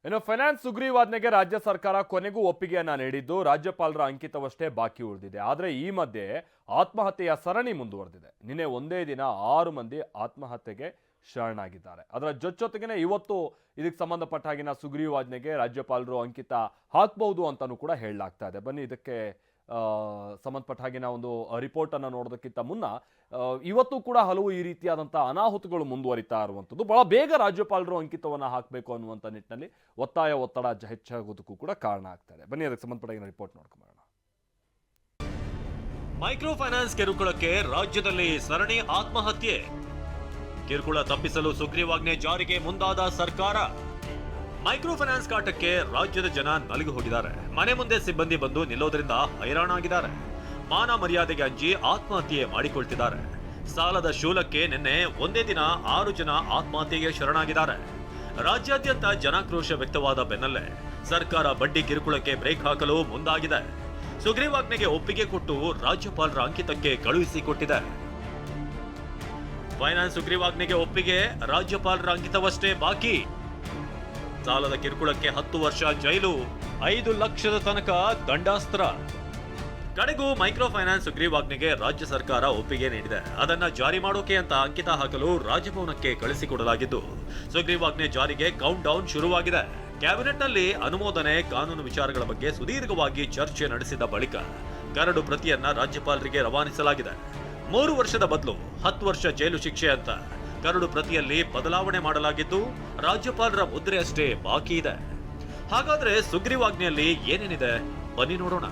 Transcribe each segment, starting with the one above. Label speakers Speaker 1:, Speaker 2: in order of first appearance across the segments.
Speaker 1: ಇನ್ನು ಫೈನಾನ್ಸ್ ಸುಗ್ರೀವಾಜ್ಞೆಗೆ ರಾಜ್ಯ ಸರ್ಕಾರ ಕೊನೆಗೂ ಒಪ್ಪಿಗೆಯನ್ನ ನೀಡಿದ್ದು ರಾಜ್ಯಪಾಲರ ಅಂಕಿತವಷ್ಟೇ ಬಾಕಿ ಉಳಿದಿದೆ. ಆದರೆ ಈ ಮಧ್ಯೆ ಆತ್ಮಹತ್ಯೆಯ ಸರಣಿ ಮುಂದುವರೆದಿದೆ. ನಿನ್ನೆ ಒಂದೇ ದಿನ 6 ಮಂದಿ ಆತ್ಮಹತ್ಯೆಗೆ ಶರಣಾಗಿದ್ದಾರೆ. ಅದರ ಜೊತೆಗೇನೆ ಇವತ್ತು ಇದಕ್ಕೆ ಸಂಬಂಧಪಟ್ಟ ಹಾಗಿನ ಸುಗ್ರೀವಾಜ್ಞೆಗೆ ರಾಜ್ಯಪಾಲರು ಅಂಕಿತ ಹಾಕಬಹುದು ಅಂತಾನೂ ಕೂಡ ಹೇಳಲಾಗ್ತಾ ಇದೆ. ಬನ್ನಿ ಇದಕ್ಕೆ ಸಂಬಂಧಪಟ್ಟ ಹಾಗಿನ ಒಂದು ರಿಪೋರ್ಟ್ ಅನ್ನು ನೋಡೋದಕ್ಕಿಂತ ಮುನ್ನ ಇವತ್ತು ಕೂಡ ಹಲವು ಈ ರೀತಿಯಾದಂತಹ ಅನಾಹುತಗಳು ಮುಂದುವರಿತಾ ಇರುವಂಥದ್ದು. ಬಹಳ ಬೇಗ ರಾಜ್ಯಪಾಲರು ಅಂಕಿತವನ್ನು ಹಾಕಬೇಕು ಅನ್ನುವಂಥ ನಿಟ್ಟಿನಲ್ಲಿ ಒತ್ತಡ ಹೆಚ್ಚಾಗೋದಕ್ಕೂ ಕೂಡ ಕಾರಣ ಆಗ್ತಾ ಇದೆ. ಬನ್ನಿ ಅದಕ್ಕೆ ಸಂಬಂಧಪಟ್ಟ ರಿಪೋರ್ಟ್ ನೋಡ್ಕೊಂಬರೋಣ.
Speaker 2: ಮೈಕ್ರೋ ಫೈನಾನ್ಸ್ ಕಿರುಕುಳಕ್ಕೆ ರಾಜ್ಯದಲ್ಲಿ ಸರಣಿ ಆತ್ಮಹತ್ಯೆ. ಕಿರುಕುಳ ತಪ್ಪಿಸಲು ಸುಗ್ರೀವಾಜ್ಞೆ ಜಾರಿಗೆ ಮುಂದಾದ ಸರ್ಕಾರ. ಮೈಕ್ರೋ ಫೈನಾನ್ಸ್ ಕಾಟಕ್ಕೆ ರಾಜ್ಯದ ಜನ ನಲುಗಿ ಹೋಗಿದ್ದಾರೆ. ಮನೆ ಮುಂದೆ ಸಿಬ್ಬಂದಿ ಬಂದು ನಿಲ್ಲೋದ್ರಿಂದ ಹೈರಾಣಾಗಿದ್ದಾರೆ. ಮಾನ ಮರ್ಯಾದೆಗೆ ಅಂಜಿ ಆತ್ಮಹತ್ಯೆ ಮಾಡಿಕೊಳ್ತಿದ್ದಾರೆ. ಸಾಲದ ಶೂಲಕ್ಕೆ ನಿನ್ನೆ ಒಂದೇ ದಿನ 6 ಜನ ಆತ್ಮಹತ್ಯೆಗೆ ಶರಣಾಗಿದ್ದಾರೆ. ರಾಜ್ಯಾದ್ಯಂತ ಜನಾಕ್ರೋಶ ವ್ಯಕ್ತವಾದ ಬೆನ್ನಲ್ಲೇ ಸರ್ಕಾರ ಬಡ್ಡಿ ಕಿರುಕುಳಕ್ಕೆ ಬ್ರೇಕ್ ಹಾಕಲು ಮುಂದಾಗಿದೆ. ಸುಗ್ರೀವಾಜ್ಞೆಗೆ ಒಪ್ಪಿಗೆ ಕೊಟ್ಟು ರಾಜ್ಯಪಾಲರ ಅಂಕಿತಕ್ಕೆ ಕಳುಹಿಸಿಕೊಟ್ಟಿದೆ. ಫೈನಾನ್ಸ್ ಸುಗ್ರೀವಾಜ್ಞೆಗೆ ಒಪ್ಪಿಗೆ, ರಾಜ್ಯಪಾಲರ ಅಂಕಿತವಷ್ಟೇ ಬಾಕಿ. ಸಾಲದ ಕಿರುಕುಳಕ್ಕೆ 10 ವರ್ಷ ಜೈಲು, 5 ಲಕ್ಷದ ತನಕ ದಂಡಾಸ್ತ್ರ. ಕಡೆಗೂ ಮೈಕ್ರೋ ಫೈನಾನ್ಸ್ ಸುಗ್ರೀವಾಜ್ಞೆಗೆ ರಾಜ್ಯ ಸರ್ಕಾರ ಒಪ್ಪಿಗೆ ನೀಡಿದೆ. ಅದನ್ನ ಜಾರಿ ಮಾಡೋಕೆ ಅಂತ ಅಂಕಿತ ಹಾಕಲು ರಾಜಭವನಕ್ಕೆ ಕಳಿಸಿಕೊಡಲಾಗಿದ್ದು, ಸುಗ್ರೀವಾಜ್ಞೆ ಜಾರಿಗೆ ಕೌಂಟ್ ಡೌನ್ ಶುರುವಾಗಿದೆ. ಕ್ಯಾಬಿನೆಟ್ನಲ್ಲಿ ಅನುಮೋದನೆ, ಕಾನೂನು ವಿಚಾರಗಳ ಬಗ್ಗೆ ಸುದೀರ್ಘವಾಗಿ ಚರ್ಚೆ ನಡೆಸಿದ ಬಳಿಕ ಕರಡು ಪ್ರತಿಯನ್ನ ರಾಜ್ಯಪಾಲರಿಗೆ ರವಾನಿಸಲಾಗಿದೆ. 3 ವರ್ಷದ ಬದಲು 10 ವರ್ಷ ಜೈಲು ಶಿಕ್ಷೆ ಅಂತ ಕರಡು ಪ್ರತಿಯಲ್ಲಿ ಬದಲಾವಣೆ ಮಾಡಲಾಗಿದ್ದು, ರಾಜ್ಯಪಾಲರ ಮುದ್ರೆ ಅಷ್ಟೇ ಬಾಕಿ ಇದೆ. ಹಾಗಾದ್ರೆ ಸುಗ್ರೀವಾಜ್ಞೆಯಲ್ಲಿ ಏನೇನಿದೆ ಬನ್ನಿ ನೋಡೋಣ.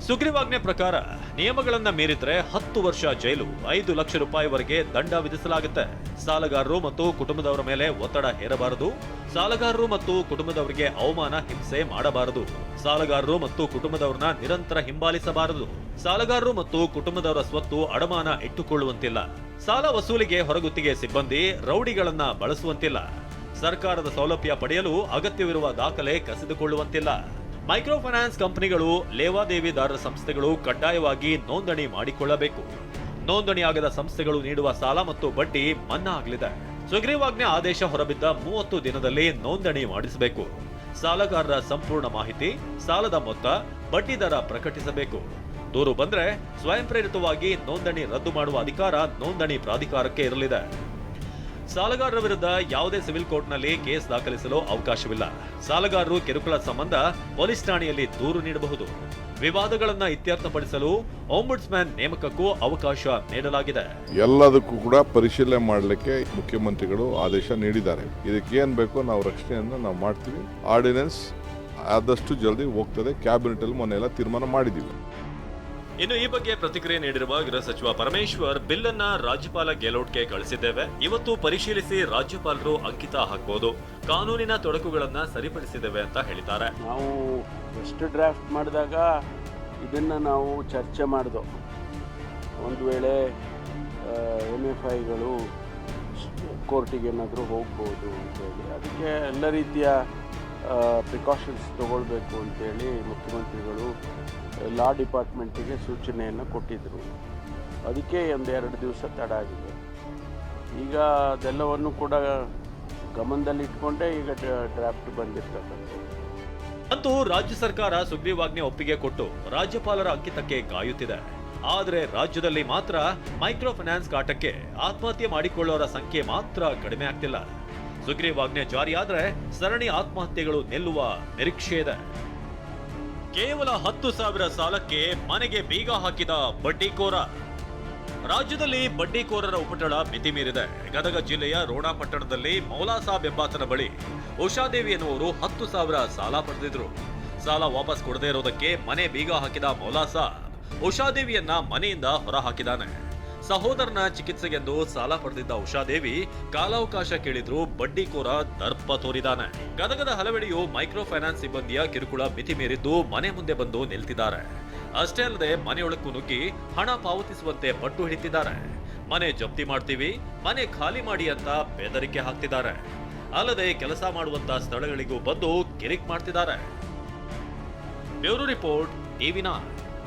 Speaker 2: ಸುಗ್ರೀವಾಜ್ಞೆ ಪ್ರಕಾರ ನಿಯಮಗಳನ್ನ ಮೀರಿದ್ರೆ 10 ವರ್ಷ ಜೈಲು, 5 ಲಕ್ಷ ರೂಪಾಯಿವರೆಗೆ ದಂಡ ವಿಧಿಸಲಾಗುತ್ತೆ. ಸಾಲಗಾರರು ಮತ್ತು ಕುಟುಂಬದವರ ಮೇಲೆ ಒತ್ತಡ ಹೇರಬಾರದು. ಸಾಲಗಾರರು ಮತ್ತು ಕುಟುಂಬದವರಿಗೆ ಅವಮಾನ, ಹಿಂಸೆ ಮಾಡಬಾರದು. ಸಾಲಗಾರರು ಮತ್ತು ಕುಟುಂಬದವರನ್ನ ನಿರಂತರ ಹಿಂಬಾಲಿಸಬಾರದು. ಸಾಲಗಾರರು ಮತ್ತು ಕುಟುಂಬದವರ ಸ್ವತ್ತು ಅಡಮಾನ ಇಟ್ಟುಕೊಳ್ಳುವಂತಿಲ್ಲ. ಸಾಲ ವಸೂಲಿಗೆ ಹೊರಗುತ್ತಿಗೆ ಸಿಬ್ಬಂದಿ, ರೌಡಿಗಳನ್ನ ಬಳಸುವಂತಿಲ್ಲ. ಸರ್ಕಾರದ ಸೌಲಭ್ಯ ಪಡೆಯಲು ಅಗತ್ಯವಿರುವ ದಾಖಲೆ ಕಸಿದುಕೊಳ್ಳುವಂತಿಲ್ಲ. ಮೈಕ್ರೋ ಫೈನಾನ್ಸ್ ಕಂಪನಿಗಳು, ಲೇವಾದೇವಿದಾರರ ಸಂಸ್ಥೆಗಳು ಕಡ್ಡಾಯವಾಗಿ ನೋಂದಣಿ ಮಾಡಿಕೊಳ್ಳಬೇಕು. ನೋಂದಣಿಯಾಗದ ಸಂಸ್ಥೆಗಳು ನೀಡುವ ಸಾಲ ಮತ್ತು ಬಡ್ಡಿ ಮನ್ನಾ ಆಗಲಿದೆ. ಸುಗ್ರೀವಾಜ್ಞೆ ಆದೇಶ ಹೊರಬಿದ್ದ 30 ದಿನದಲ್ಲಿ ನೋಂದಣಿ ಮಾಡಿಸಬೇಕು. ಸಾಲಗಾರರ ಸಂಪೂರ್ಣ ಮಾಹಿತಿ, ಸಾಲದ ಮೊತ್ತ, ಬಡ್ಡಿ ದರ ಪ್ರಕಟಿಸಬೇಕು. ದೂರು ಬಂದ್ರೆ ಸ್ವಯಂ ಪ್ರೇರಿತವಾಗಿ ನೋಂದಣಿ ರದ್ದು ಮಾಡುವ ಅಧಿಕಾರ ನೋಂದಣಿ ಪ್ರಾಧಿಕಾರಕ್ಕೆ ಇರಲಿದೆ. ಸಾಲಗಾರರ ವಿರುದ್ಧ ಯಾವುದೇ ಸಿವಿಲ್ ಕೋರ್ಟ್ನಲ್ಲಿ ಕೇಸ್ ದಾಖಲಿಸಲು ಅವಕಾಶವಿಲ್ಲ. ಸಾಲಗಾರರು ಕಿರುಕುಳ ಸಂಬಂಧ ಪೊಲೀಸ್ ಠಾಣೆಯಲ್ಲಿ ದೂರು ನೀಡಬಹುದು. ವಿವಾದಗಳನ್ನ ಇತ್ಯರ್ಥಪಡಿಸಲು ಓಂಬುಡ್ಸ್ಮನ್ ನೇಮಕಕ್ಕೂ ಅವಕಾಶ ನೀಡಲಾಗಿದೆ.
Speaker 3: ಎಲ್ಲದಕ್ಕೂ ಕೂಡ ಪರಿಶೀಲನೆ ಮಾಡಲಿಕ್ಕೆ ಮುಖ್ಯಮಂತ್ರಿಗಳು ಆದೇಶ ನೀಡಿದ್ದಾರೆ. ಇದಕ್ಕೆ ಏನ್ ಬೇಕೋ ನಾವು ರಕ್ಷಣೆಯನ್ನು ನಾವು ಮಾಡ್ತೀವಿ. ಆರ್ಡಿನೆನ್ಸ್ ಆದಷ್ಟು ಜಲ್ದಿ ಹೋಗ್ತದೆ. ಕ್ಯಾಬಿನೆಟ್ ಅಲ್ಲಿ ಮೊನ್ನೆ ಎಲ್ಲ ತೀರ್ಮಾನ ಮಾಡಿದ್ದೀವಿ.
Speaker 2: ಇನ್ನು ಈ ಬಗ್ಗೆ ಪ್ರತಿಕ್ರಿಯೆ ನೀಡಿರುವ ಗೃಹ ಸಚಿವ ಪರಮೇಶ್ವರ್, ಬಿಲ್ ಅನ್ನ ರಾಜ್ಯಪಾಲ ಗೆಹ್ಲೋಟ್ಗೆ ಕಳಿಸಿದ್ದೇವೆ. ಇವತ್ತು ಪರಿಶೀಲಿಸಿ ರಾಜ್ಯಪಾಲರು ಅಂಕಿತ ಹಾಕಬಹುದು. ಕಾನೂನಿನ ತೊಡಕುಗಳನ್ನ ಸರಿಪಡಿಸಿದ್ದೇವೆ ಅಂತ ಹೇಳಿದ್ದಾರೆ.
Speaker 4: ನಾವು ಫಸ್ಟ್ ಡ್ರಾಫ್ಟ್ ಮಾಡಿದಾಗ ಇದನ್ನ ನಾವು ಚರ್ಚೆ ಮಾಡಿದೋ, ಒಂದು ವೇಳೆ MFIಗಳು ಕೋರ್ಟಿಗೆ ಏನಾದರೂ ಹೋಗ್ಬೋದು ಅಂತೇಳಿ, ಅದಕ್ಕೆ ಎಲ್ಲ ರೀತಿಯ ಪ್ರಿಕಾಷನ್ಸ್ ತಗೊಳ್ಬೇಕು ಅಂತೇಳಿ ಮುಖ್ಯಮಂತ್ರಿಗಳು ಲಾ ಡಿಪಾರ್ಟ್ಮೆಂಟಿಗೆ ಸೂಚನೆಯನ್ನು ಕೊಟ್ಟಿದ್ದರು. ಅದಕ್ಕೆ 1-2 ದಿವಸ ತಡ ಆಗಿದೆ. ಈಗ ಅದೆಲ್ಲವನ್ನು ಕೂಡ ಗಮನದಲ್ಲಿಟ್ಕೊಂಡೇ ಈಗ ಡ್ರಾಫ್ಟ್ ಬಂದಿರ್ತಕ್ಕಂಥದ್ದು.
Speaker 2: ಅಂತೂ ರಾಜ್ಯ ಸರ್ಕಾರ ಸುಗ್ರೀವಾಜ್ಞೆ ಒಪ್ಪಿಗೆ ಕೊಟ್ಟು ರಾಜ್ಯಪಾಲರ ಅಂಕಿತಕ್ಕೆ ಕಾಯುತ್ತಿದೆ. ಆದರೆ ರಾಜ್ಯದಲ್ಲಿ ಮಾತ್ರ ಮೈಕ್ರೋ ಫೈನಾನ್ಸ್ ಕಾಟಕ್ಕೆ ಆತ್ಮಹತ್ಯೆ ಮಾಡಿಕೊಳ್ಳೋರ ಸಂಖ್ಯೆ ಮಾತ್ರ ಕಡಿಮೆ ಆಗ್ತಿಲ್ಲ. ಸುಗ್ರೀವಾಜ್ಞೆ ಜಾರಿಯಾದ್ರೆ ಸರಣಿ ಆತ್ಮಹತ್ಯೆಗಳು ನಿಲ್ಲುವ ನಿರೀಕ್ಷೆ ಇದೆ. ಕೇವಲ 10,000 ಸಾಲಕ್ಕೆ ಮನೆಗೆ ಬೀಗ ಹಾಕಿದ ಬಡ್ಡಿಕೋರ. ರಾಜ್ಯದಲ್ಲಿ ಬಡ್ಡಿಕೋರರ ಉಪಟಳ ಮಿತಿ ಮೀರಿದೆ. ಗದಗ ಜಿಲ್ಲೆಯ ರೋಣ ಪಟ್ಟಣದಲ್ಲಿ ಮೌಲಾ ಸಾಬ್ ಎಂಬಾತನ ಬಳಿ ಉಷಾದೇವಿ ಎನ್ನುವರು 10,000 ಸಾಲ ಪಡೆದಿದ್ರು. ಸಾಲ ವಾಪಸ್ ಕೊಡದೇ ಇರೋದಕ್ಕೆ ಮನೆ ಬೀಗ ಹಾಕಿದ ಮೌಲಾ ಸಾಬ್ ಉಷಾದೇವಿಯನ್ನ ಮನೆಯಿಂದ ಹೊರ ಹಾಕಿದಾನೆ. ಸಹೋದರನ ಚಿಕಿತ್ಸೆಗೆಂದು ಸಾಲ ಪಡೆದಿದ್ದ ಉಷಾದೇವಿ ಕಾಲಾವಕಾಶ ಕೇಳಿದ್ರು ಬಡ್ಡಿಕೋರ ದರ್ಪ ತೋರಿದಾನೆ. ಗದಗದ ಹಲವೆಡೆಯೂ ಮೈಕ್ರೋ ಫೈನಾನ್ಸ್ ಸಿಬ್ಬಂದಿಯ ಕಿರುಕುಳ ಮಿತಿ ಮೀರಿದ್ದು ಮನೆ ಮುಂದೆ ಬಂದು ನಿಲ್ತಿದ್ದಾರೆ. ಅಷ್ಟೇ ಅಲ್ಲದೆ ಮನೆಯೊಳಕ್ಕೂ ನುಗ್ಗಿ ಹಣ ಪಾವತಿಸುವಂತೆ ಪಟ್ಟು ಹಿಡಿತಿದ್ದಾರೆ. ಮನೆ ಜಪ್ತಿ ಮಾಡ್ತೀವಿ, ಮನೆ ಖಾಲಿ ಮಾಡಿ ಅಂತ ಬೆದರಿಕೆ ಹಾಕ್ತಿದ್ದಾರೆ. ಅಲ್ಲದೆ ಕೆಲಸ ಮಾಡುವಂತ ಸ್ಥಳಗಳಿಗೂ ಬಂದು ಕಿರಿಕ್ ಮಾಡ್ತಿದ್ದಾರೆ. Bureau report, TV9.